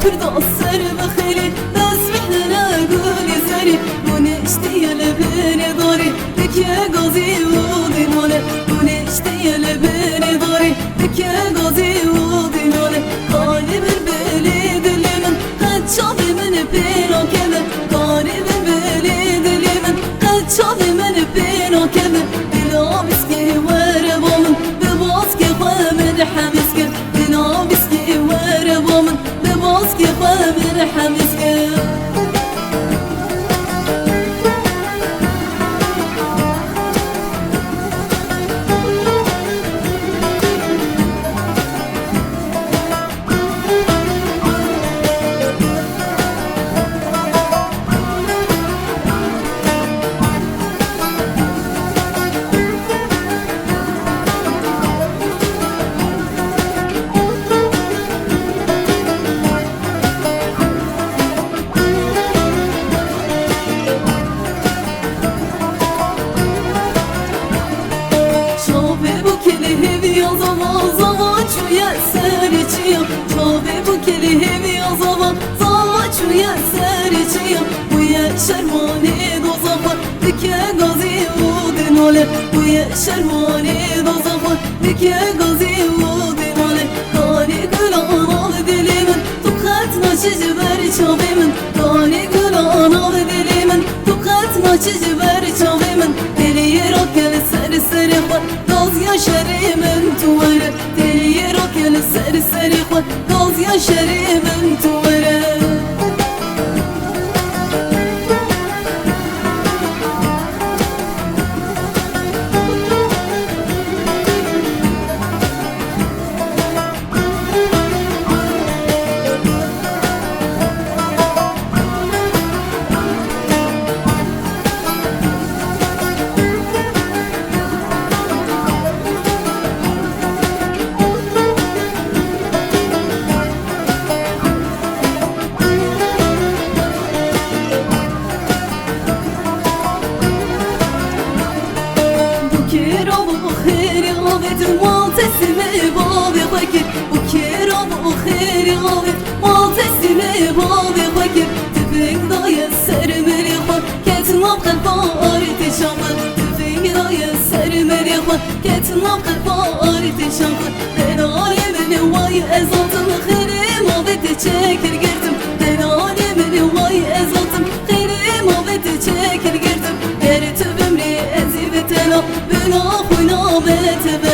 كرد السر بخيلي تسبحنا قولي سري ونشتي لبني داري بك يا غازي ودينالي ونشتي لبني داري بك يا غازي ودينالي قالب البلد اللي من قد شافي من بينو كذا قالب البلد اللي من قد شافي من بينو كذا بلا مسكي وربامن بباسكي خامر حمسكي بلا مسكي وربامن بباسكي خامر حمسكي ويا سارجيا ويا شرماني دوزخا بك يا غازي ودينالي ويا شرماني دوزخا بك يا غازي ودينالي داني قلان دلي من توقعتنا شجبر شافي من داني قلان دلي من توقعتنا شجبر شافي من دلي يركل سر سرخوا غاز يا شري من توره دلي يركل سر سرخوا غاز يا شري من توره كتنا قلباري تشنقل دنالي من واي ازلتم خيري ما بتشكر قرتم دنالي من واي ازلتم خيري ما بتشكر قرتم قرت بمري ازي بتلا بنا خونا بتبا